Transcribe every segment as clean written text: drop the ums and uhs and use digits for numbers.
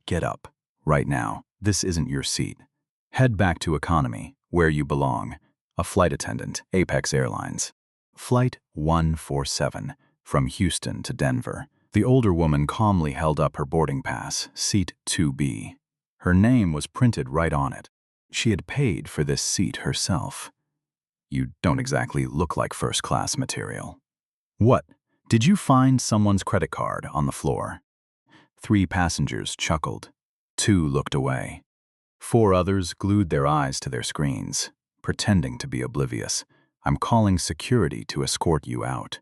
Get up. Right now. This isn't your seat. Head back to economy, where you belong. A flight attendant, Apex Airlines. Flight 147, from Houston to Denver. The older woman calmly held up her boarding pass, seat 2B. Her name was printed right on it. She had paid for this seat herself. You don't exactly look like first-class material. What? Did you find someone's credit card on the floor? 3 passengers chuckled. 2 looked away. 4 others glued their eyes to their screens, pretending to be oblivious. I'm calling security to escort you out.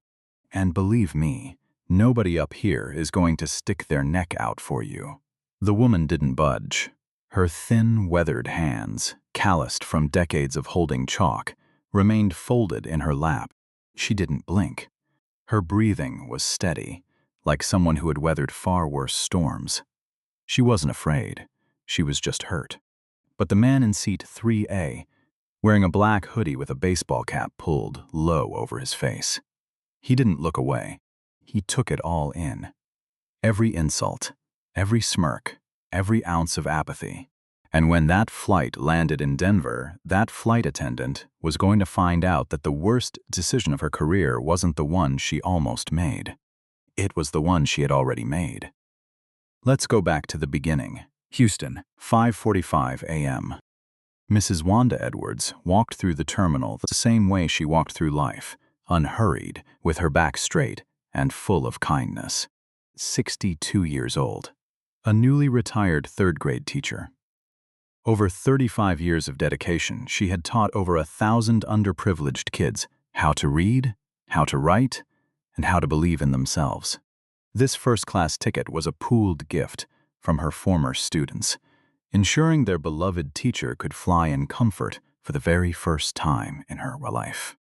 And believe me, nobody up here is going to stick their neck out for you. The woman didn't budge. Her thin, weathered hands, calloused from decades of holding chalk, remained folded in her lap. She didn't blink. Her breathing was steady, like someone who had weathered far worse storms. She wasn't afraid. She was just hurt. But the man in seat 3A, wearing a black hoodie with a baseball cap pulled low over his face, he didn't look away. He took it all in. Every insult, every smirk, every ounce of apathy. And when that flight landed in Denver, that flight attendant was going to find out that the worst decision of her career wasn't the one she almost made. It was the one she had already made. Let's go back to the beginning. Houston, 5:45 a.m. Mrs. Wanda Edwards walked through the terminal the same way she walked through life, unhurried, with her back straight, and full of kindness. 62 years old. A newly retired third-grade teacher. Over 35 years of dedication, she had taught over 1,000 underprivileged kids how to read, how to write, and how to believe in themselves. This first-class ticket was a pooled gift from her former students, ensuring their beloved teacher could fly in comfort for the very first time in her life.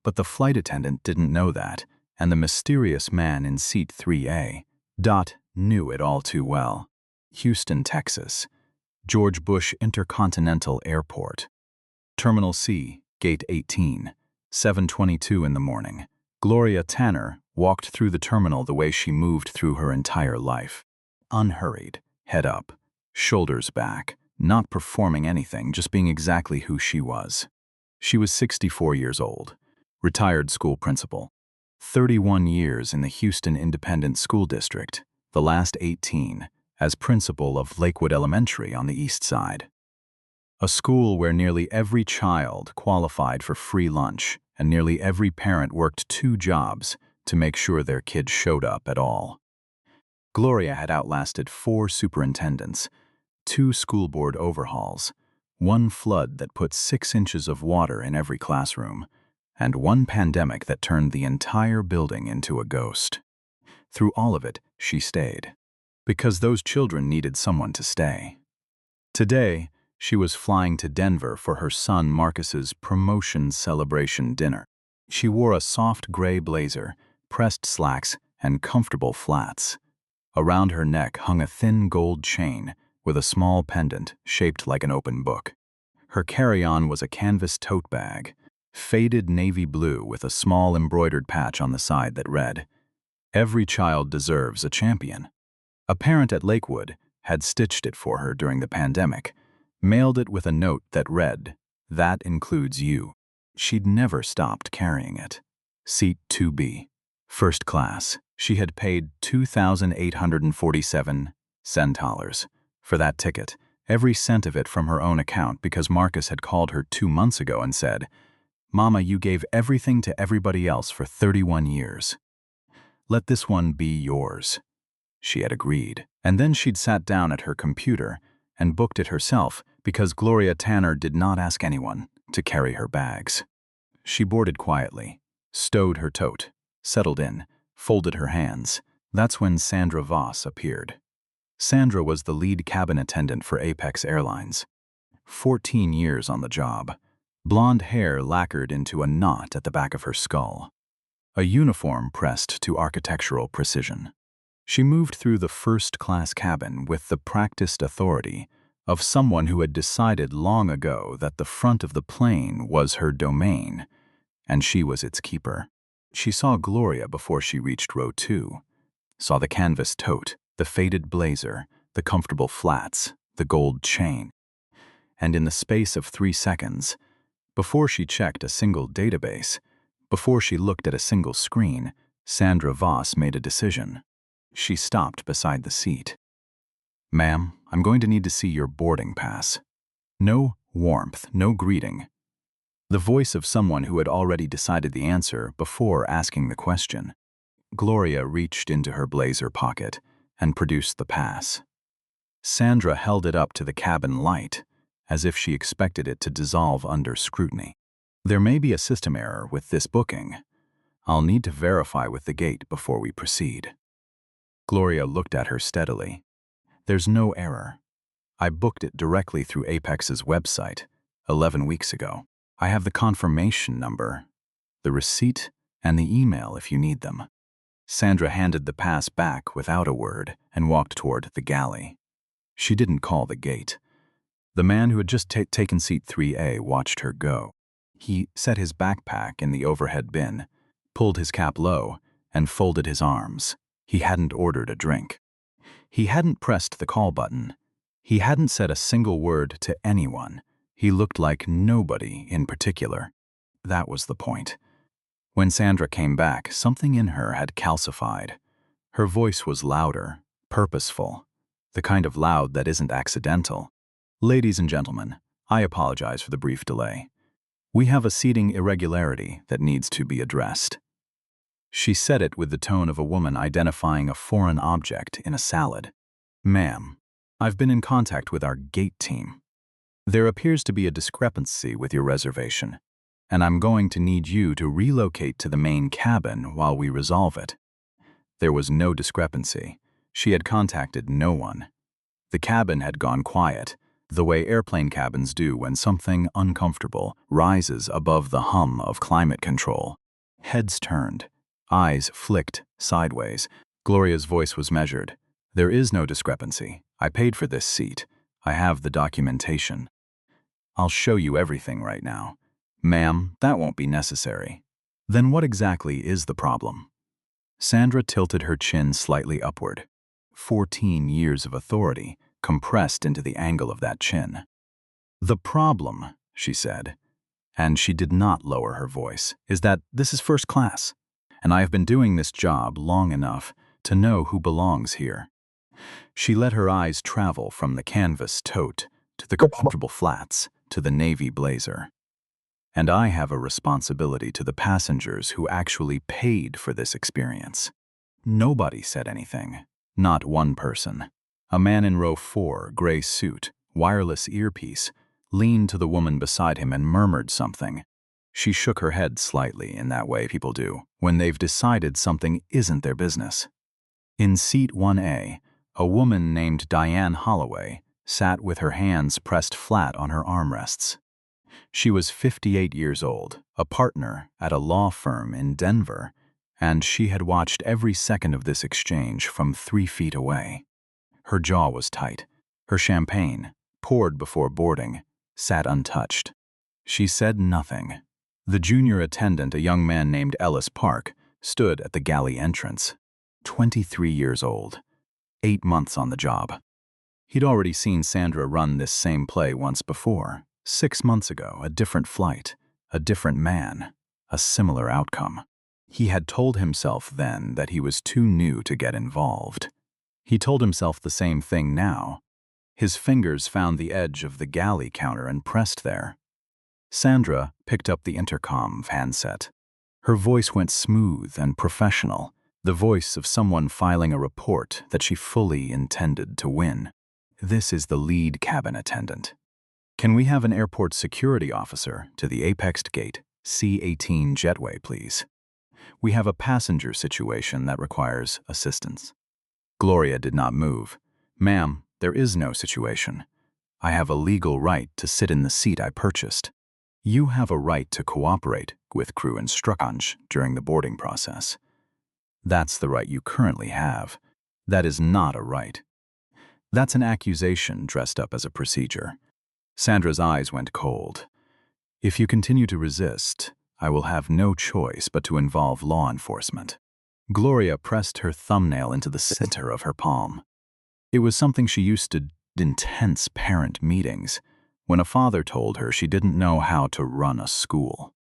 But the flight attendant didn't know that, and the mysterious man in seat 3A, Dot, knew it all too well. Houston, Texas. George Bush Intercontinental Airport. Terminal C, Gate 18, 7:22 in the morning. Gloria Tanner walked through the terminal the way she moved through her entire life. Unhurried, head up, shoulders back, not performing anything, just being exactly who she was. She was 64 years old, retired school principal, 31 years in the Houston Independent School District, the last 18 as principal of Lakewood Elementary on the east side. A school where nearly every child qualified for free lunch and nearly every parent worked 2 jobs to make sure their kid showed up at all. Gloria had outlasted 4 superintendents, 2 school board overhauls, 1 flood that put 6 inches of water in every classroom, and 1 pandemic that turned the entire building into a ghost. Through all of it, she stayed. Because those children needed someone to stay. Today, she was flying to Denver for her son Marcus's promotion celebration dinner. She wore a soft gray blazer, pressed slacks, and comfortable flats. Around her neck hung a thin gold chain with a small pendant shaped like an open book. Her carry-on was a canvas tote bag, faded navy blue with a small embroidered patch on the side that read, "Every child deserves a champion." A parent at Lakewood had stitched it for her during the pandemic, mailed it with a note that read, "That includes you." She'd never stopped carrying it. Seat 2B. First class. She had paid $2,847 for that ticket, every cent of it from her own account because Marcus had called her 2 months ago and said, "Mama, you gave everything to everybody else for 31 years. Let this one be yours." She had agreed, and then she'd sat down at her computer and booked it herself because Gloria Tanner did not ask anyone to carry her bags. She boarded quietly, stowed her tote, settled in, folded her hands. That's when Sandra Voss appeared. Sandra was the lead cabin attendant for Apex Airlines. 14 years on the job. Blonde hair lacquered into a knot at the back of her skull. A uniform pressed to architectural precision. She moved through the first-class cabin with the practiced authority of someone who had decided long ago that the front of the plane was her domain, and she was its keeper. She saw Gloria before she reached row 2, saw the canvas tote, the faded blazer, the comfortable flats, the gold chain. And in the space of 3 seconds, before she checked a single database, before she looked at a single screen, Sandra Voss made a decision. She stopped beside the seat. "Ma'am, I'm going to need to see your boarding pass." No warmth, no greeting. The voice of someone who had already decided the answer before asking the question. Gloria reached into her blazer pocket and produced the pass. Sandra held it up to the cabin light, as if she expected it to dissolve under scrutiny. "There may be a system error with this booking. I'll need to verify with the gate before we proceed." Gloria looked at her steadily. "There's no error. I booked it directly through Apex's website 11 weeks ago. I have the confirmation number, the receipt, and the email if you need them." Sandra handed the pass back without a word and walked toward the galley. She didn't call the gate. The man who had just taken seat 3A watched her go. He set his backpack in the overhead bin, pulled his cap low, and folded his arms. He hadn't ordered a drink. He hadn't pressed the call button. He hadn't said a single word to anyone. He looked like nobody in particular. That was the point. When Sandra came back, something in her had calcified. Her voice was louder, purposeful, the kind of loud that isn't accidental. "Ladies and gentlemen, I apologize for the brief delay. We have a seating irregularity that needs to be addressed." She said it with the tone of a woman identifying a foreign object in a salad. "Ma'am, I've been in contact with our gate team. There appears to be a discrepancy with your reservation, and I'm going to need you to relocate to the main cabin while we resolve it." There was no discrepancy. She had contacted no one. The cabin had gone quiet, the way airplane cabins do when something uncomfortable rises above the hum of climate control. Heads turned, eyes flicked sideways. Gloria's voice was measured. "There is no discrepancy. I paid for this seat. I have the documentation. I'll show you everything right now." "Ma'am, that won't be necessary." "Then what exactly is the problem?" Sandra tilted her chin slightly upward. 14 years of authority compressed into the angle of that chin. "The problem," she said, and she did not lower her voice, "is that this is first class, and I have been doing this job long enough to know who belongs here." She let her eyes travel from the canvas tote to the comfortable flats to the navy blazer. "And I have a responsibility to the passengers who actually paid for this experience." Nobody said anything. Not one person. A man in row 4, gray suit, wireless earpiece, leaned to the woman beside him and murmured something. She shook her head slightly in that way people do when they've decided something isn't their business. In seat 1A, a woman named Diane Holloway sat with her hands pressed flat on her armrests. She was 58 years old, a partner at a law firm in Denver, and she had watched every second of this exchange from 3 feet away. Her jaw was tight. Her champagne, poured before boarding, sat untouched. She said nothing. The junior attendant, a young man named Ellis Park, stood at the galley entrance. 23 years old. 8 months on the job. He'd already seen Sandra run this same play once before. 6 months ago, a different flight, a different man, a similar outcome. He had told himself then that he was too new to get involved. He told himself the same thing now. His fingers found the edge of the galley counter and pressed there. Sandra picked up the intercom handset. Her voice went smooth and professional, the voice of someone filing a report that she fully intended to win. "This is the lead cabin attendant. Can we have an airport security officer to the Apex gate, C-18 jetway, please? We have a passenger situation that requires assistance." Gloria did not move. "Ma'am, there is no situation. I have a legal right to sit in the seat I purchased. You have a right to cooperate with crew instructions during the boarding process. That's the right you currently have. That is not a right. That's an accusation dressed up as a procedure." Sandra's eyes went cold. "If you continue to resist, I will have no choice but to involve law enforcement." Gloria pressed her thumbnail into the center of her palm. It was something she used to intense parent meetings, when a father told her she didn't know how to run a school,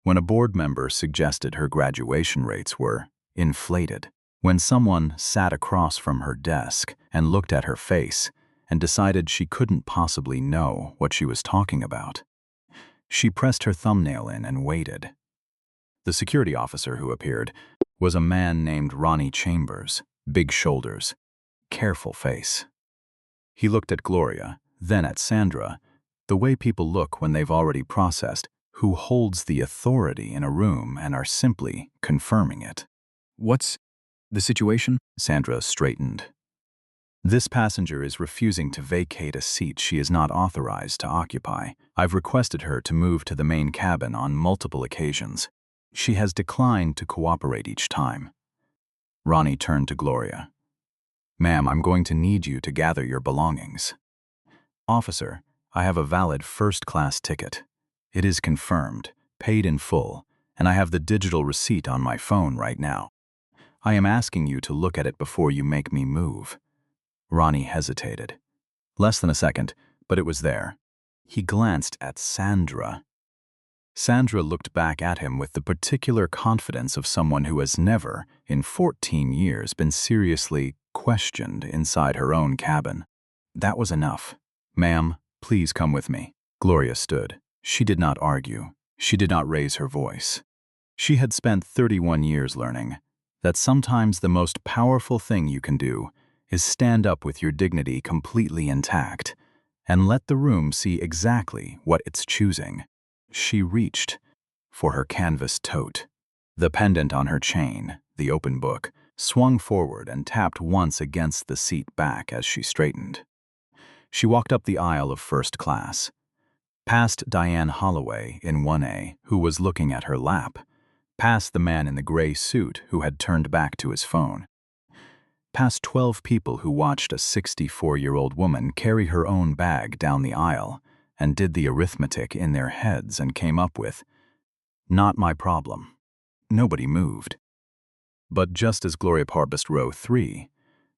when a board member suggested her graduation rates were inflated, when someone sat across from her desk and looked at her face and decided she couldn't possibly know what she was talking about. She pressed her thumbnail in and waited. The security officer who appeared was a man named Ronnie Chambers, big shoulders, careful face. He looked at Gloria, then at Sandra, the way people look when they've already processed who holds the authority in a room and are simply confirming it. What's the situation? Sandra straightened. This passenger is refusing to vacate a seat she is not authorized to occupy. I've requested her to move to the main cabin on multiple occasions. She has declined to cooperate each time. Ronnie turned to Gloria. Ma'am, I'm going to need you to gather your belongings. Officer, I have a valid first-class ticket. It is confirmed, paid in full, and I have the digital receipt on my phone right now. I am asking you to look at it before you make me move. Ronnie hesitated. Less than a second, but it was there. He glanced at Sandra. Sandra looked back at him with the particular confidence of someone who has never, in 14 years, been seriously questioned inside her own cabin. That was enough. Ma'am, please come with me. Gloria stood. She did not argue. She did not raise her voice. She had spent 31 years learning that sometimes the most powerful thing you can do is stand up with your dignity completely intact and let the room see exactly what it's choosing. She reached for her canvas tote. The pendant on her chain, the open book, swung forward and tapped once against the seat back as she straightened. She walked up the aisle of first class, past Diane Holloway in 1A, who was looking at her lap, past the man in the gray suit who had turned back to his phone, past 12 people who watched a 64-year-old woman carry her own bag down the aisle and did the arithmetic in their heads and came up with, "Not my problem." Nobody moved. But just as Gloria passed row 3,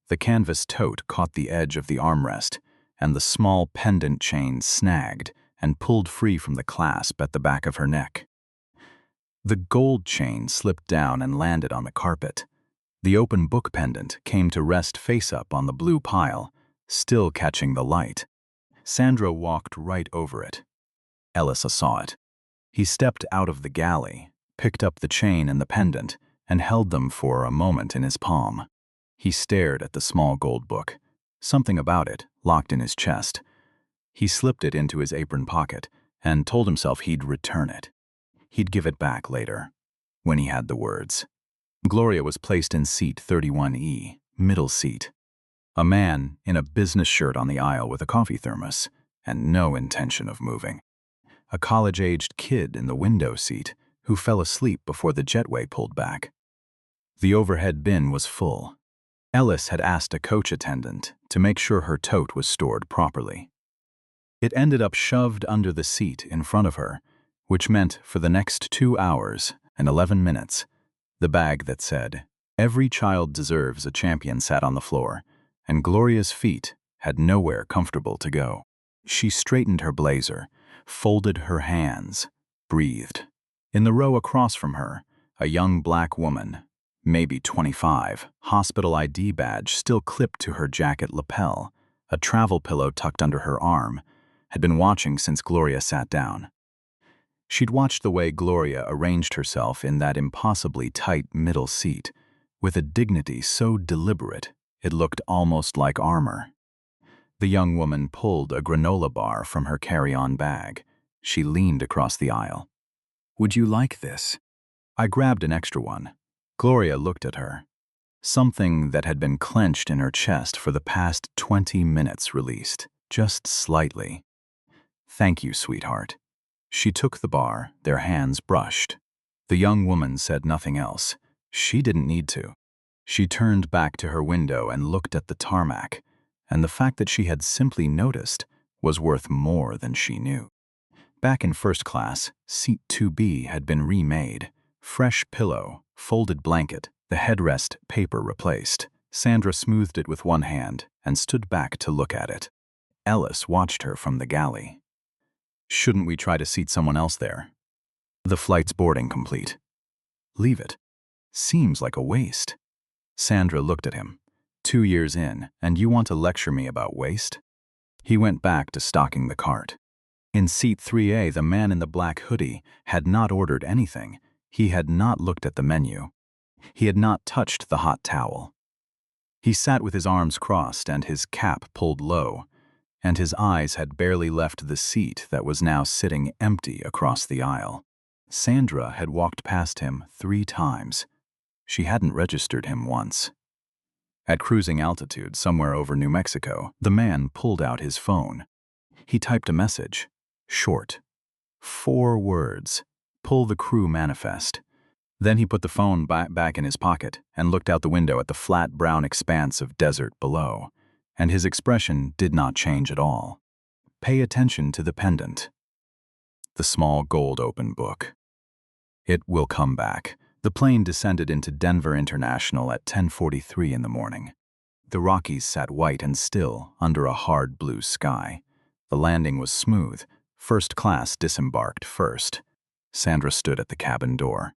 the canvas tote caught the edge of the armrest, and the small pendant chain snagged and pulled free from the clasp at the back of her neck. The gold chain slipped down and landed on the carpet. The open book pendant came to rest face up on the blue pile, still catching the light. Sandra walked right over it. Ellis saw it. He stepped out of the galley, picked up the chain and the pendant, and held them for a moment in his palm. He stared at the small gold book. Something about it locked in his chest. He slipped it into his apron pocket and told himself he'd return it. He'd give it back later, when he had the words. Gloria was placed in seat 31E, middle seat. A man in a business shirt on the aisle with a coffee thermos and no intention of moving. A college-aged kid in the window seat who fell asleep before the jetway pulled back. The overhead bin was full. Ellis had asked a coach attendant to make sure her tote was stored properly. It ended up shoved under the seat in front of her, which meant for the next 2 hours and 11 minutes, the bag that said, "Every child deserves a champion," sat on the floor, and Gloria's feet had nowhere comfortable to go. She straightened her blazer, folded her hands, breathed. In the row across from her, a young black woman, maybe 25, hospital ID badge still clipped to her jacket lapel, a travel pillow tucked under her arm, had been watching since Gloria sat down. She'd watched the way Gloria arranged herself in that impossibly tight middle seat, with a dignity so deliberate it looked almost like armor. The young woman pulled a granola bar from her carry-on bag. She leaned across the aisle. Would you like this? I grabbed an extra one. Gloria looked at her. Something that had been clenched in her chest for the past 20 minutes released, just slightly. Thank you, sweetheart. She took the bar, their hands brushed. The young woman said nothing else. She didn't need to. She turned back to her window and looked at the tarmac, and the fact that she had simply noticed was worth more than she knew. Back in first class, seat 2B had been remade. Fresh pillow, folded blanket, the headrest paper replaced. Sandra smoothed it with one hand and stood back to look at it. Ellis watched her from the galley. Shouldn't we try to seat someone else there? The flight's boarding complete. Leave it. Seems like a waste. Sandra looked at him. 2 years in, and you want to lecture me about waste? He went back to stocking the cart. In seat 3A, the man in the black hoodie had not ordered anything. He had not looked at the menu. He had not touched the hot towel. He sat with his arms crossed and his cap pulled low, and his eyes had barely left the seat that was now sitting empty across the aisle. Sandra had walked past him 3 times. She hadn't registered him once. At cruising altitude somewhere over New Mexico, the man pulled out his phone. He typed a message. Short. 4 words. Pull the crew manifest. Then he put the phone back in his pocket and looked out the window at the flat brown expanse of desert below, and his expression did not change at all. Pay attention to the pendant. The small gold open book. It will come back. The plane descended into Denver International at 10:43 in the morning. The Rockies sat white and still under a hard blue sky. The landing was smooth. First class disembarked first. Sandra stood at the cabin door.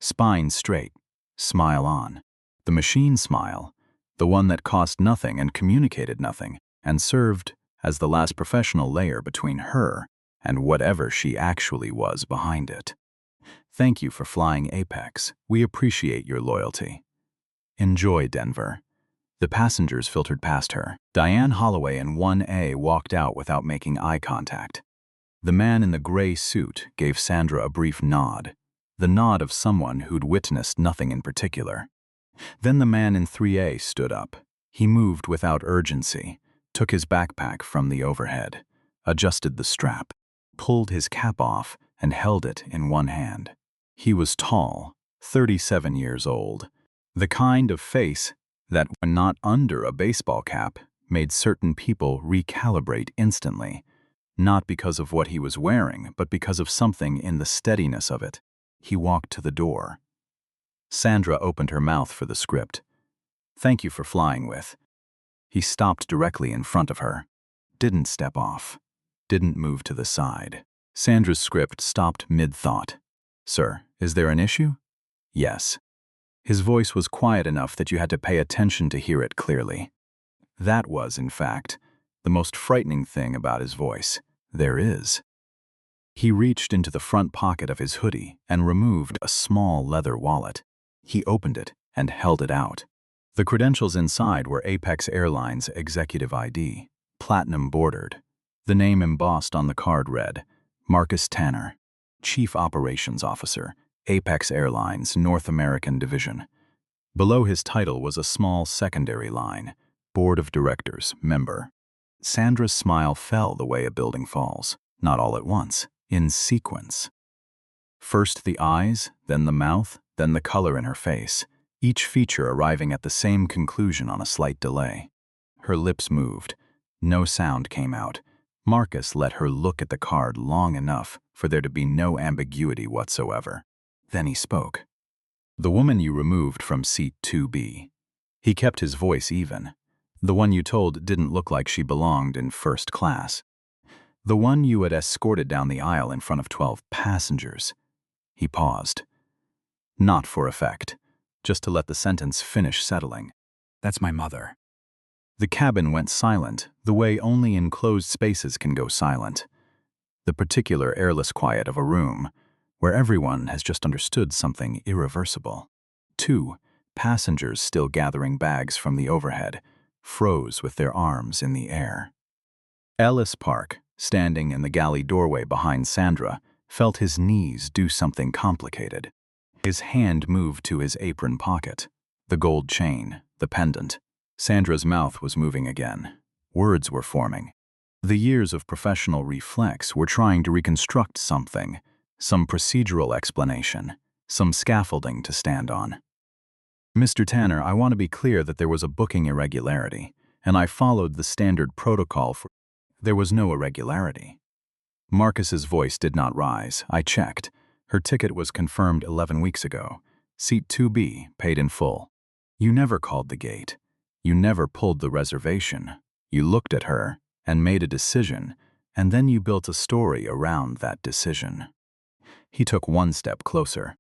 Spine straight, smile on. The machine smile, the one that cost nothing and communicated nothing, and served as the last professional layer between her and whatever she actually was behind it. Thank you for flying Apex. We appreciate your loyalty. Enjoy Denver. The passengers filtered past her. Diane Holloway in 1A walked out without making eye contact. The man in the gray suit gave Sandra a brief nod, the nod of someone who'd witnessed nothing in particular. Then the man in 3A stood up. He moved without urgency, took his backpack from the overhead, adjusted the strap, pulled his cap off, and held it in one hand. He was tall, 37 years old, the kind of face that, when not under a baseball cap, made certain people recalibrate instantly, not because of what he was wearing, but because of something in the steadiness of it. He walked to the door. Sandra opened her mouth for the script. Thank you for flying with. He stopped directly in front of her. Didn't step off. Didn't move to the side. Sandra's script stopped mid-thought. Sir, is there an issue? Yes. His voice was quiet enough that you had to pay attention to hear it clearly. That was, in fact, the most frightening thing about his voice. There is. He reached into the front pocket of his hoodie and removed a small leather wallet. He opened it and held it out. The credentials inside were Apex Airlines Executive ID, platinum bordered. The name embossed on the card read, Marcus Tanner, Chief Operations Officer, Apex Airlines North American Division. Below his title was a small secondary line, Board of Directors, member. Sandra's smile fell the way a building falls, not all at once, in sequence. First the eyes, then the mouth, then the color in her face, each feature arriving at the same conclusion on a slight delay. Her lips moved. No sound came out. Marcus let her look at the card long enough for there to be no ambiguity whatsoever. Then he spoke. The woman you removed from seat 2B. He kept his voice even. The one you told didn't look like she belonged in first class. The one you had escorted down the aisle in front of 12 passengers. He paused. Not for effect, just to let the sentence finish settling. That's my mother. The cabin went silent, the way only enclosed spaces can go silent. The particular airless quiet of a room, where everyone has just understood something irreversible. 2 passengers still gathering bags from the overhead, froze with their arms in the air. Ellis Park, standing in the galley doorway behind Sandra, felt his knees do something complicated. His hand moved to his apron pocket, the gold chain, the pendant. Sandra's mouth was moving again. Words were forming. The years of professional reflex were trying to reconstruct something, some procedural explanation, some scaffolding to stand on. Mr. Tanner, I want to be clear that there was a booking irregularity, and I followed the standard protocol for... There was no irregularity. Marcus's voice did not rise. I checked. Her ticket was confirmed 11 weeks ago. Seat 2B, paid in full. You never called the gate. You never pulled the reservation. You looked at her and made a decision, and then you built a story around that decision. He took one step closer.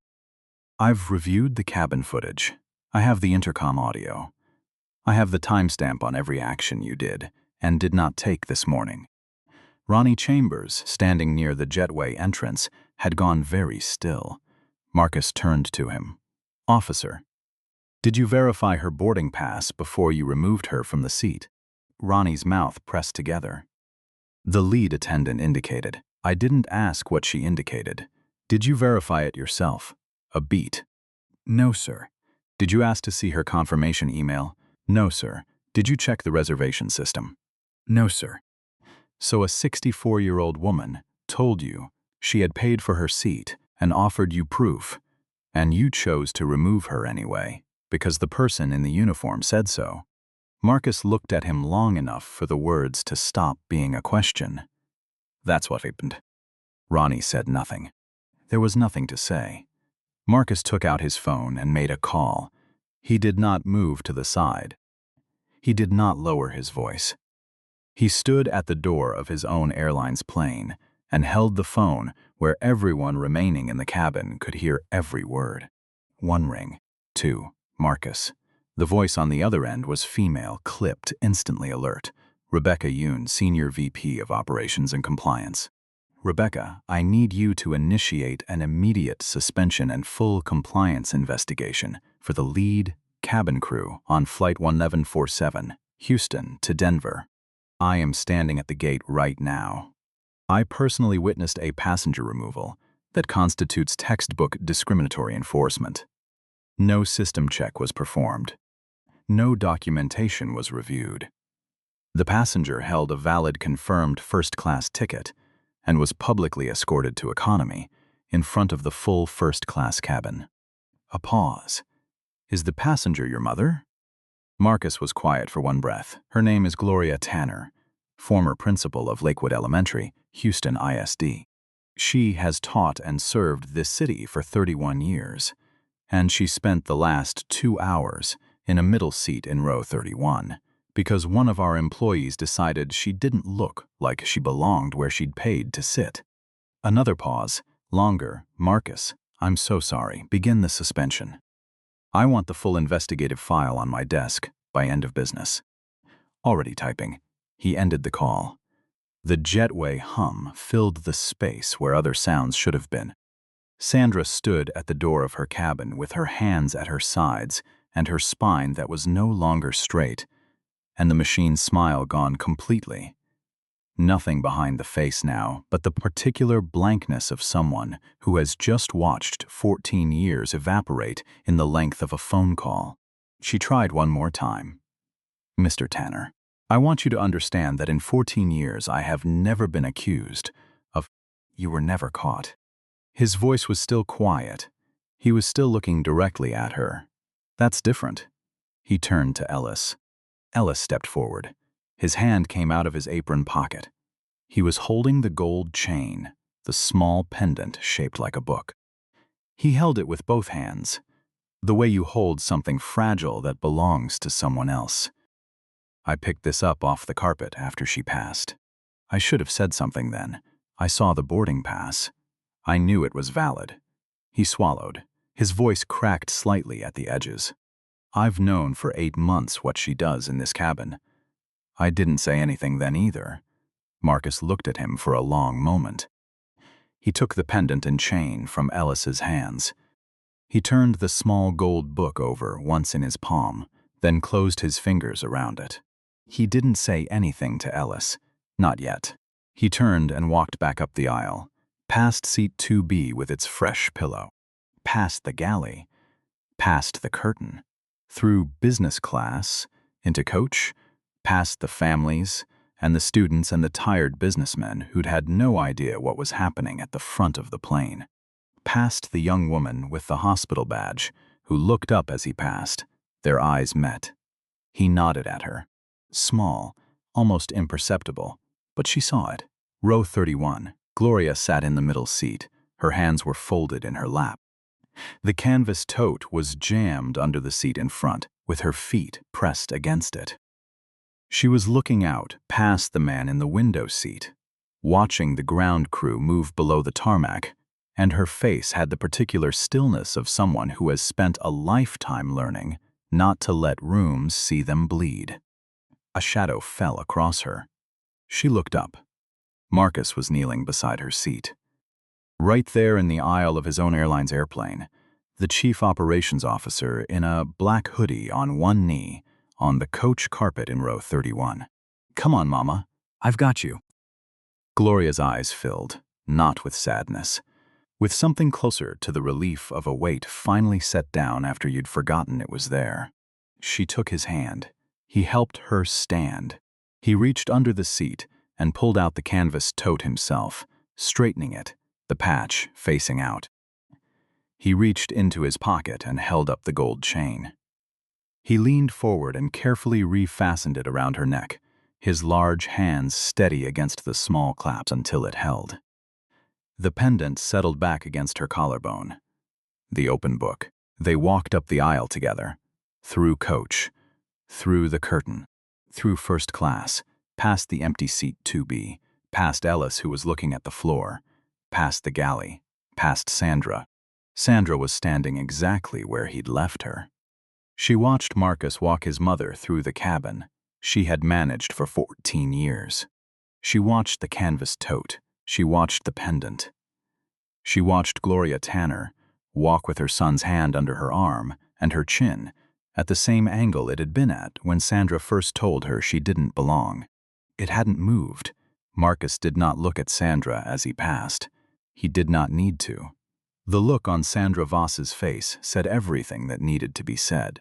I've reviewed the cabin footage. I have the intercom audio. I have the timestamp on every action you did and did not take this morning. Ronnie Chambers, standing near the jetway entrance, had gone very still. Marcus turned to him. Officer, did you verify her boarding pass before you removed her from the seat? Ronnie's mouth pressed together. The lead attendant indicated. I didn't ask what she indicated. Did you verify it yourself? A beat. No, sir. Did you ask to see her confirmation email? No, sir. Did you check the reservation system? No, sir. So a 64-year-old woman told you she had paid for her seat and offered you proof, and you chose to remove her anyway, because the person in the uniform said so. Marcus looked at him long enough for the words to stop being a question. That's what happened. Ronnie said nothing. There was nothing to say. Marcus took out his phone and made a call. He did not move to the side. He did not lower his voice. He stood at the door of his own airline's plane and held the phone where everyone remaining in the cabin could hear every word. One ring. Two. Marcus. The voice on the other end was female, clipped, instantly alert. Rebecca Yoon, Senior VP of Operations and Compliance. Rebecca, I need you to initiate an immediate suspension and full compliance investigation for the lead cabin crew on Flight 1147, Houston to Denver. I am standing at the gate right now. I personally witnessed a passenger removal that constitutes textbook discriminatory enforcement. No system check was performed. No documentation was reviewed. The passenger held a valid confirmed first-class ticket and was publicly escorted to economy in front of the full first-class cabin. A pause. Is the passenger your mother? Marcus was quiet for one breath. Her name is Gloria Tanner, former principal of Lakewood Elementary, Houston ISD. She has taught and served this city for 31 years, and she spent the last 2 hours in a middle seat in row 31 because one of our employees decided she didn't look like she belonged where she'd paid to sit. Another pause. Longer. Marcus, I'm so sorry. Begin the suspension. I want the full investigative file on my desk by end of business. Already typing. He ended the call. The jetway hum filled the space where other sounds should have been. Sandra stood at the door of her cabin with her hands at her sides and her spine that was no longer straight, and the machine's smile gone completely. Nothing behind the face now but the particular blankness of someone who has just watched 14 years evaporate in the length of a phone call. She tried one more time. Mr. Tanner, I want you to understand that in 14 years I have never been accused of... You were never caught. His voice was still quiet. He was still looking directly at her. That's different. He turned to Ellis. Ellis stepped forward. His hand came out of his apron pocket. He was holding the gold chain, the small pendant shaped like a book. He held it with both hands, the way you hold something fragile that belongs to someone else. I picked this up off the carpet after she passed. I should have said something then. I saw the boarding pass. I knew it was valid. He swallowed. His voice cracked slightly at the edges. I've known for 8 months what she does in this cabin. I didn't say anything then either. Marcus looked at him for a long moment. He took the pendant and chain from Ellis's hands. He turned the small gold book over once in his palm, then closed his fingers around it. He didn't say anything to Ellis. Not yet. He turned and walked back up the aisle, past seat 2B with its fresh pillow, past the galley, past the curtain, through business class, into coach, past the families and the students and the tired businessmen who'd had no idea what was happening at the front of the plane, past the young woman with the hospital badge who looked up as he passed. Their eyes met. He nodded at her. Small, almost imperceptible, but she saw it. Row 31. Gloria sat in the middle seat. Her hands were folded in her lap. The canvas tote was jammed under the seat in front, with with her feet pressed against it. She was looking out past the man in the window seat, watching the ground crew move below the tarmac, and her face had the particular stillness of someone who has spent a lifetime learning not to let rooms see them bleed. A shadow fell across her. She looked up. Marcus was kneeling beside her seat. Right there in the aisle of his own airline's airplane, the chief operations officer in a black hoodie on one knee on the coach carpet in row 31. "Come on, Mama." I've got you. Gloria's eyes filled, not with sadness, with something closer to the relief of a weight finally set down after you'd forgotten it was there. She took his hand. He helped her stand. He reached under the seat and pulled out the canvas tote himself, straightening it, the patch facing out. He reached into his pocket and held up the gold chain. He leaned forward and carefully refastened it around her neck, his large hands steady against the small clasp until it held. The pendant settled back against her collarbone. The open book. They walked up the aisle together, through coach, through the curtain, through first class, past the empty seat 2B, past Ellis who was looking at the floor, past the galley, past Sandra. Sandra was standing exactly where he'd left her. She watched Marcus walk his mother through the cabin she had managed for 14 years. She watched the canvas tote. She watched the pendant. She watched Gloria Tanner walk with her son's hand under her arm and her chin at the same angle it had been at when Sandra first told her she didn't belong. It hadn't moved. Marcus did not look at Sandra as he passed. He did not need to. The look on Sandra Voss's face said everything that needed to be said.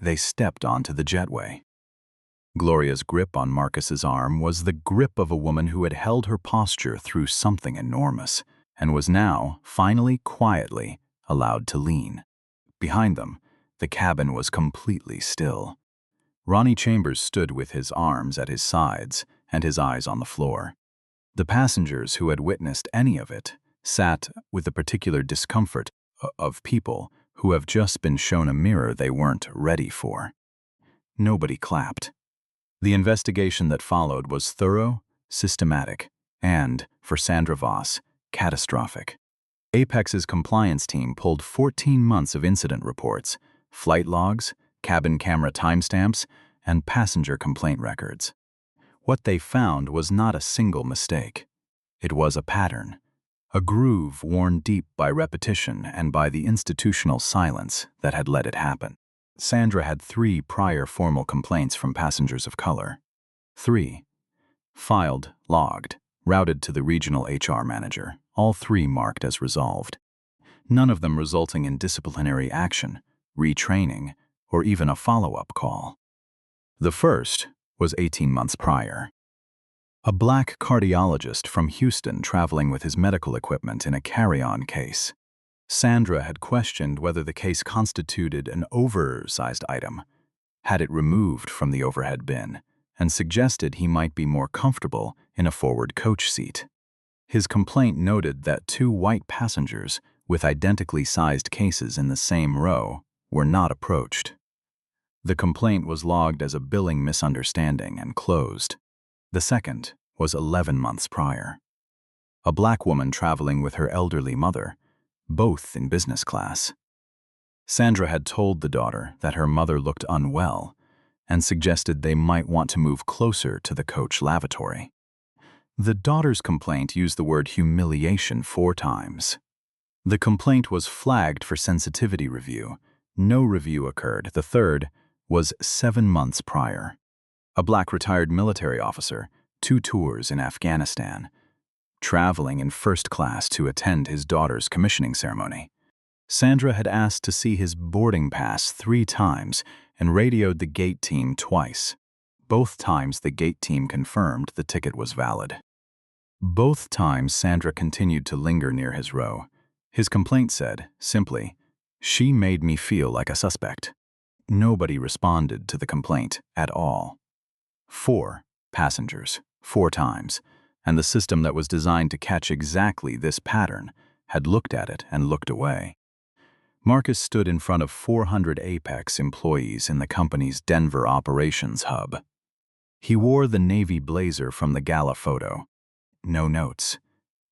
They stepped onto the jetway. Gloria's grip on Marcus's arm was the grip of a woman who had held her posture through something enormous and was now, finally, quietly, allowed to lean. Behind them, the cabin was completely still. Ronnie Chambers stood with his arms at his sides and his eyes on the floor. The passengers who had witnessed any of it sat with the particular discomfort of people who have just been shown a mirror they weren't ready for. Nobody clapped. The investigation that followed was thorough, systematic, and, for Sandra Voss, catastrophic. Apex's compliance team pulled 14 months of incident reports, flight logs, cabin camera timestamps, and passenger complaint records. What they found was not a single mistake. It was a pattern, a groove worn deep by repetition and by the institutional silence that had let it happen. Sandra had 3 prior formal complaints from passengers of color. 3. Filed, logged, routed to the regional HR manager, all 3 marked as resolved. None of them resulting in disciplinary action, retraining, or even a follow-up call. The first was 18 months prior. A black cardiologist from Houston traveling with his medical equipment in a carry-on case. Sandra had questioned whether the case constituted an oversized item, had it removed from the overhead bin, and suggested he might be more comfortable in a forward coach seat. His complaint noted that 2 white passengers with identically sized cases in the same row were not approached. The complaint was logged as a billing misunderstanding and closed. The second was 11 months prior. A black woman traveling with her elderly mother, both in business class. Sandra had told the daughter that her mother looked unwell and suggested they might want to move closer to the coach lavatory. The daughter's complaint used the word humiliation 4 times. The complaint was flagged for sensitivity review. No review occurred. The third was 7 months prior. A black retired military officer, 2 tours in Afghanistan, traveling in first class to attend his daughter's commissioning ceremony. Sandra had asked to see his boarding pass 3 times and radioed the gate team twice. Both times the gate team confirmed the ticket was valid. Both times Sandra continued to linger near his row. His complaint said, simply, "She made me feel like a suspect." Nobody responded to the complaint at all. 4 passengers, 4 times, and the system that was designed to catch exactly this pattern had looked at it and looked away. Marcus stood in front of 400 Apex employees in the company's Denver operations hub. He wore the navy blazer from the gala photo. No notes,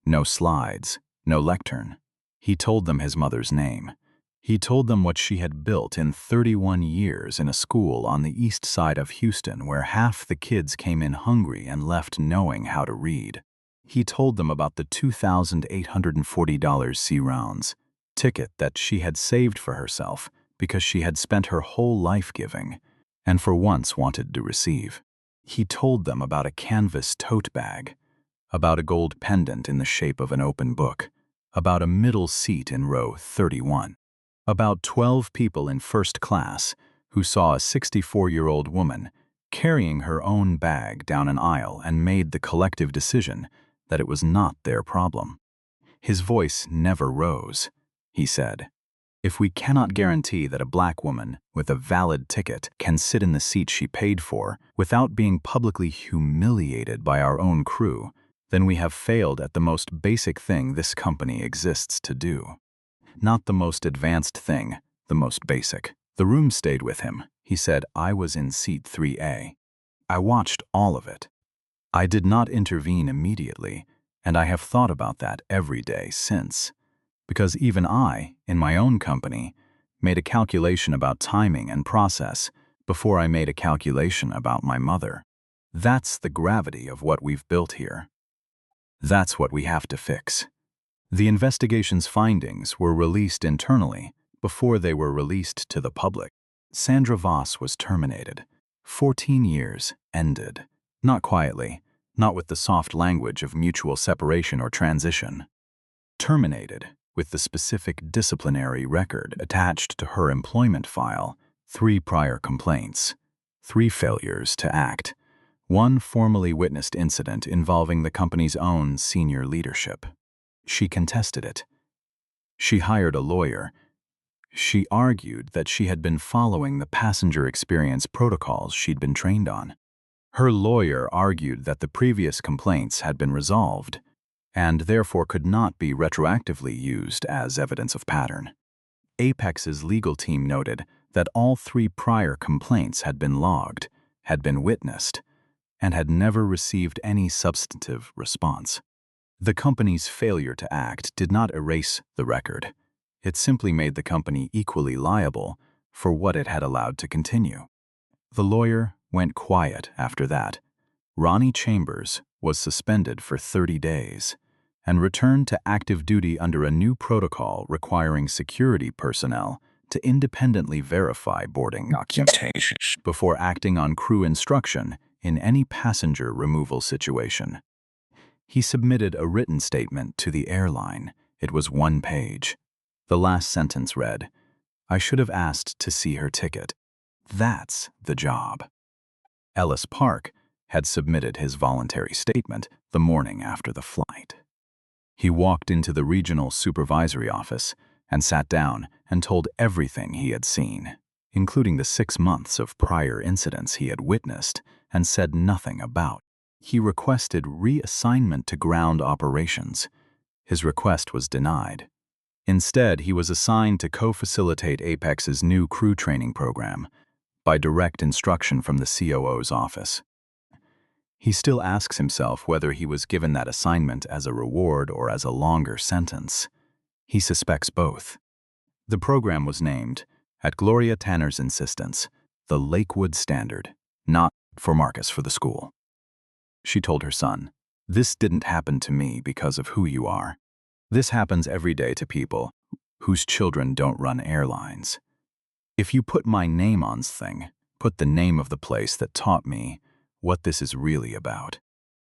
no slides, no lectern. He told them his mother's name. He told them what she had built in 31 years in a school on the east side of Houston where half the kids came in hungry and left knowing how to read. He told them about the $2,840 C-rounds ticket that she had saved for herself because she had spent her whole life giving and for once wanted to receive. He told them about a canvas tote bag, about a gold pendant in the shape of an open book, about a middle seat in row 31, about 12 people in first class who saw a 64-year-old woman carrying her own bag down an aisle and made the collective decision that it was not their problem. His voice never rose. He said, "If we cannot guarantee that a black woman with a valid ticket can sit in the seat she paid for without being publicly humiliated by our own crew, then we have failed at the most basic thing this company exists to do. Not the most advanced thing, the most basic." The room stayed with him. He said, "I was in seat 3A. I watched all of it. I did not intervene immediately, and I have thought about that every day since. Because even I, in my own company, made a calculation about timing and process before I made a calculation about my mother. That's the gravity of what we've built here. That's what we have to fix." The investigation's findings were released internally before they were released to the public. Sandra Voss was terminated. 14 years ended. Not quietly, not with the soft language of mutual separation or transition. Terminated with the specific disciplinary record attached to her employment file: 3 prior complaints, 3 failures to act, 1 formally witnessed incident involving the company's own senior leadership. She contested it. She hired a lawyer. She argued that she had been following the passenger experience protocols she'd been trained on. Her lawyer argued that the previous complaints had been resolved and therefore could not be retroactively used as evidence of pattern. Apex's legal team noted that all 3 prior complaints had been logged, had been witnessed, and had never received any substantive response. The company's failure to act did not erase the record. It simply made the company equally liable for what it had allowed to continue. The lawyer went quiet after that. Ronnie Chambers was suspended for 30 days and returned to active duty under a new protocol requiring security personnel to independently verify boarding documentation before acting on crew instruction in any passenger removal situation. He submitted a written statement to the airline. It was 1 page. The last sentence read, "I should have asked to see her ticket. That's the job." Ellis Park had submitted his voluntary statement the morning after the flight. He walked into the regional supervisory office and sat down and told everything he had seen, including the 6 months of prior incidents he had witnessed and said nothing about. He requested reassignment to ground operations. His request was denied. Instead, he was assigned to co-facilitate Apex's new crew training program by direct instruction from the COO's office. He still asks himself whether he was given that assignment as a reward or as a longer sentence. He suspects both. The program was named, at Gloria Tanner's insistence, the Lakewood Standard, not for Marcus for the school. She told her son, "This didn't happen to me because of who you are. This happens every day to people whose children don't run airlines. If you put my name on this thing, put the name of the place that taught me what this is really about."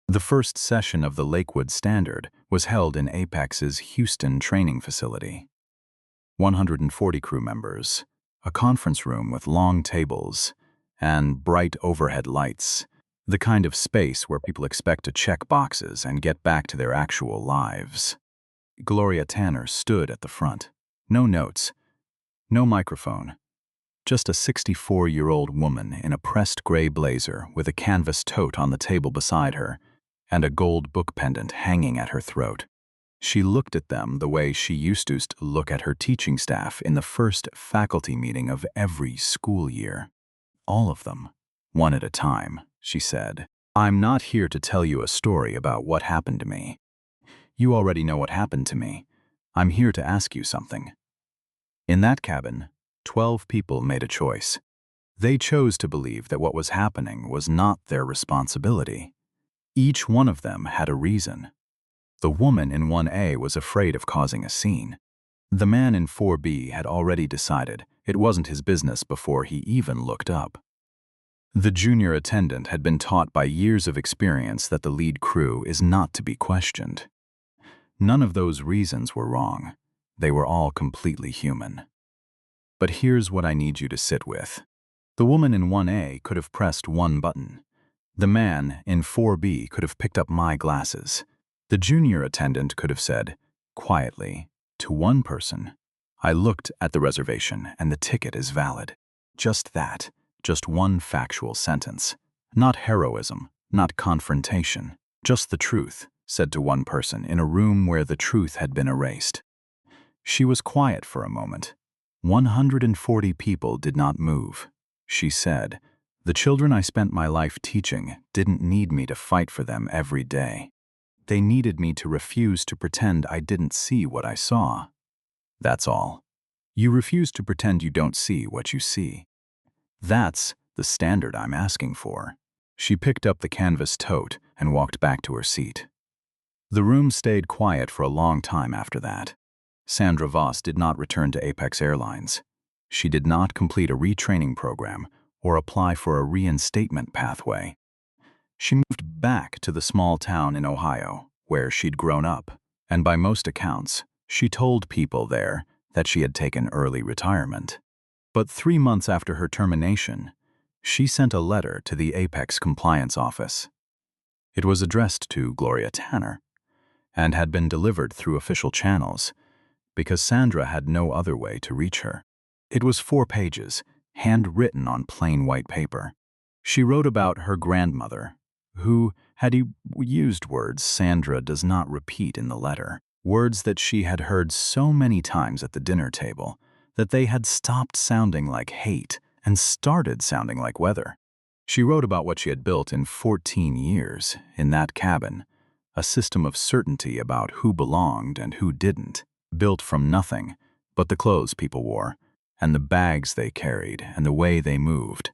The first session of the Lakewood Standard was held in Apex's Houston training facility. 140 crew members, a conference room with long tables, and bright overhead lights, the kind of space where people expect to check boxes and get back to their actual lives. Gloria Tanner stood at the front. No notes, no microphone, just a 64-year-old woman in a pressed gray blazer with a canvas tote on the table beside her and a gold book pendant hanging at her throat. She looked at them the way she used to look at her teaching staff in the first faculty meeting of every school year. All of them, one at a time, she said. I'm not here to tell you a story about what happened to me. You already know what happened to me. I'm here to ask you something. In that cabin, 12 people made a choice. They chose to believe that what was happening was not their responsibility. Each one of them had a reason. The woman in 1A was afraid of causing a scene. The man in 4B had already decided it wasn't his business before he even looked up. The junior attendant had been taught by years of experience that the lead crew is not to be questioned. None of those reasons were wrong. They were all completely human. But here's what I need you to sit with. The woman in 1A could have pressed one button. The man in 4B could have picked up my glasses. The junior attendant could have said, quietly, to one person, I looked at the reservation and the ticket is valid. Just that, just one factual sentence. Not heroism, not confrontation, just the truth, said to one person in a room where the truth had been erased. She was quiet for a moment. 140 people did not move. She said, the children I spent my life teaching didn't need me to fight for them every day. They needed me to refuse to pretend I didn't see what I saw. That's all. You refuse to pretend you don't see what you see. That's the standard I'm asking for. She picked up the canvas tote and walked back to her seat. The room stayed quiet for a long time after that. Sandra Voss did not return to Apex Airlines. She did not complete a retraining program or apply for a reinstatement pathway. She moved back to the small town in Ohio, where she'd grown up, and by most accounts, she told people there that she had taken early retirement. But 3 months after her termination, she sent a letter to the Apex Compliance Office. It was addressed to Gloria Tanner and had been delivered through official channels because Sandra had no other way to reach her. It was 4 pages, handwritten on plain white paper. She wrote about her grandmother, who had used words Sandra does not repeat in the letter, words that she had heard so many times at the dinner table that they had stopped sounding like hate and started sounding like weather. She wrote about what she had built in 14 years in that cabin, a system of certainty about who belonged and who didn't, built from nothing but the clothes people wore, and the bags they carried and the way they moved,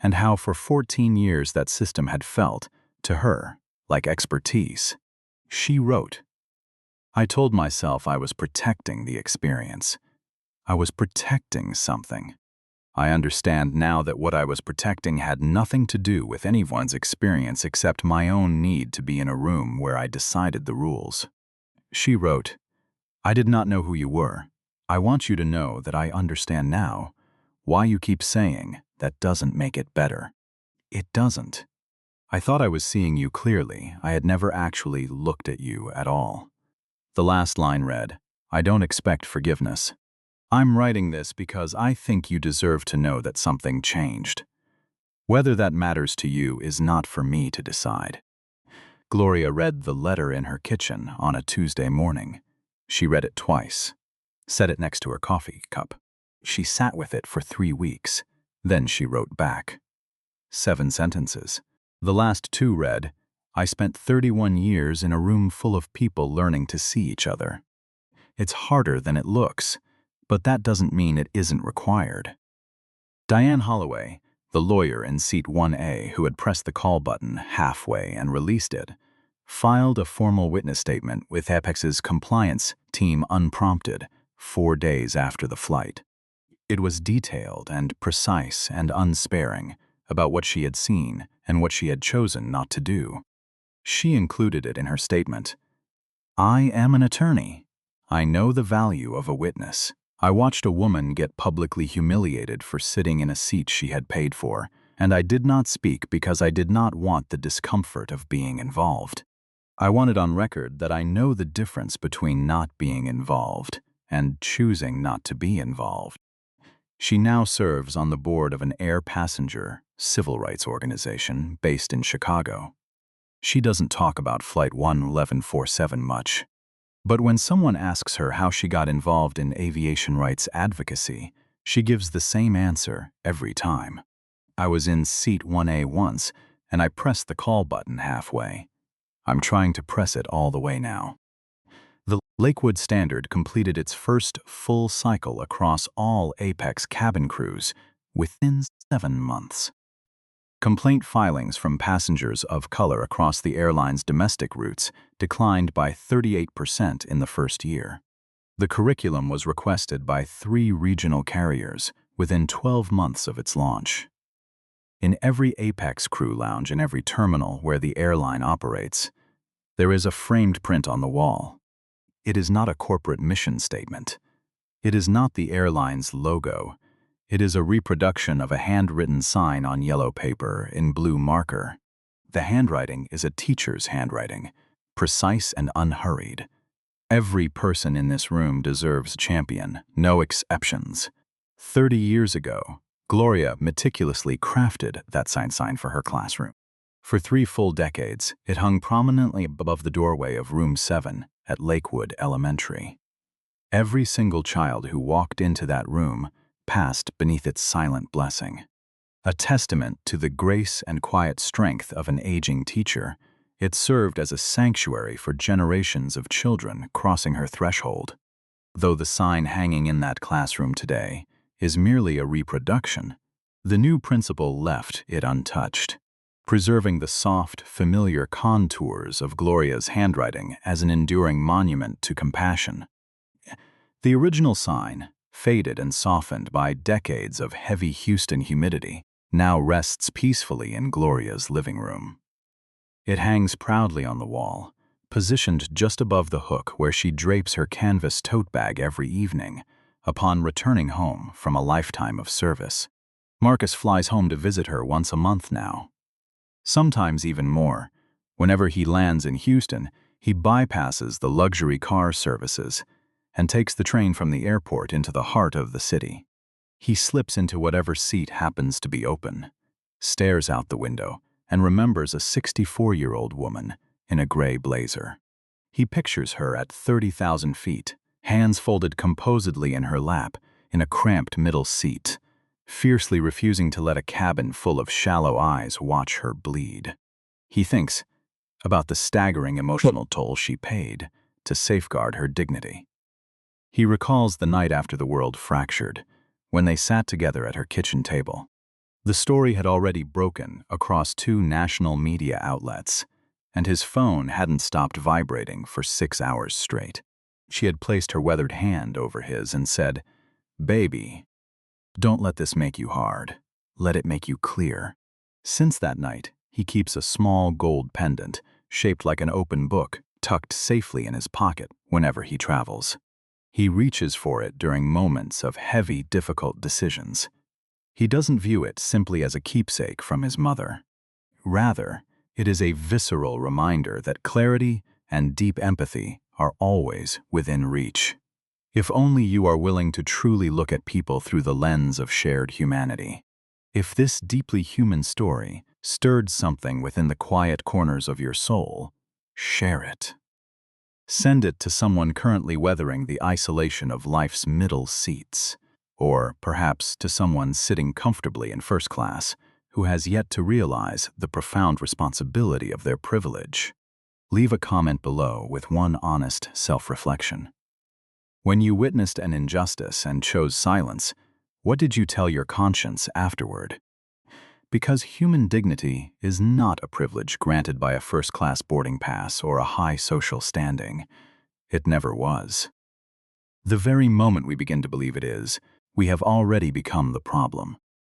and how for 14 years that system had felt, to her, like expertise. She wrote, I told myself I was protecting the experience. I was protecting something. I understand now that what I was protecting had nothing to do with anyone's experience except my own need to be in a room where I decided the rules. She wrote, I did not know who you were. I want you to know that I understand now why you keep saying that doesn't make it better. It doesn't. I thought I was seeing you clearly. I had never actually looked at you at all. The last line read, I don't expect forgiveness. I'm writing this because I think you deserve to know that something changed. Whether that matters to you is not for me to decide. Gloria read the letter in her kitchen on a Tuesday morning. She read it twice, set it next to her coffee cup. She sat with it for 3 weeks. Then she wrote back. 7 sentences. The last 2 read, I spent 31 years in a room full of people learning to see each other. It's harder than it looks, but that doesn't mean it isn't required. Diane Holloway, the lawyer in seat 1A who had pressed the call button halfway and released it, filed a formal witness statement with Apex's compliance team unprompted 4 days after the flight. It was detailed and precise and unsparing about what she had seen and what she had chosen not to do. She included it in her statement. I am an attorney. I know the value of a witness. I watched a woman get publicly humiliated for sitting in a seat she had paid for, and I did not speak because I did not want the discomfort of being involved. I wanted on record that I know the difference between not being involved and choosing not to be involved. She now serves on the board of an air passenger civil rights organization based in Chicago. She doesn't talk about Flight 1147 much. But when someone asks her how she got involved in aviation rights advocacy, she gives the same answer every time. I was in seat 1A once, and I pressed the call button halfway. I'm trying to press it all the way now. The Lakewood Standard completed its first full cycle across all Apex cabin crews within 7 months. Complaint filings from passengers of color across the airline's domestic routes declined by 38% in the first year. The curriculum was requested by 3 regional carriers within 12 months of its launch. In every Apex crew lounge and every terminal where the airline operates, there is a framed print on the wall. It is not a corporate mission statement. It is not the airline's logo. It is a reproduction of a handwritten sign on yellow paper in blue marker. The handwriting is a teacher's handwriting, precise and unhurried. Every person in this room deserves a champion, no exceptions. 30 years ago, Gloria meticulously crafted that sign for her classroom. For 3 full decades, it hung prominently above the doorway of Room 7 at Lakewood Elementary. Every single child who walked into that room passed beneath its silent blessing. A testament to the grace and quiet strength of an aging teacher, it served as a sanctuary for generations of children crossing her threshold. Though the sign hanging in that classroom today is merely a reproduction, the new principal left it untouched, preserving the soft, familiar contours of Gloria's handwriting as an enduring monument to compassion. The original sign, faded and softened by decades of heavy Houston humidity, now rests peacefully in Gloria's living room. It hangs proudly on the wall, positioned just above the hook where she drapes her canvas tote bag every evening upon returning home from a lifetime of service. Marcus flies home to visit her once a month now. Sometimes even more. Whenever he lands in Houston, he bypasses the luxury car services and takes the train from the airport into the heart of the city. He slips into whatever seat happens to be open, stares out the window, and remembers a 64-year-old woman in a gray blazer. He pictures her at 30,000 feet, hands folded composedly in her lap, in a cramped middle seat, fiercely refusing to let a cabin full of shallow eyes watch her bleed. He thinks about the staggering emotional toll she paid to safeguard her dignity. He recalls the night after the world fractured, when they sat together at her kitchen table. The story had already broken across 2 national media outlets, and his phone hadn't stopped vibrating for 6 hours straight. She had placed her weathered hand over his and said, "Baby, don't let this make you hard. Let it make you clear." Since that night, he keeps a small gold pendant, shaped like an open book, tucked safely in his pocket whenever he travels. He reaches for it during moments of heavy, difficult decisions. He doesn't view it simply as a keepsake from his mother. Rather, it is a visceral reminder that clarity and deep empathy are always within reach. If only you are willing to truly look at people through the lens of shared humanity. If this deeply human story stirred something within the quiet corners of your soul, share it. Send it to someone currently weathering the isolation of life's middle seats, or perhaps to someone sitting comfortably in first class who has yet to realize the profound responsibility of their privilege. Leave a comment below with one honest self-reflection. When you witnessed an injustice and chose silence, what did you tell your conscience afterward? Because human dignity is not a privilege granted by a first-class boarding pass or a high social standing. It never was. The very moment we begin to believe it is, we have already become the problem.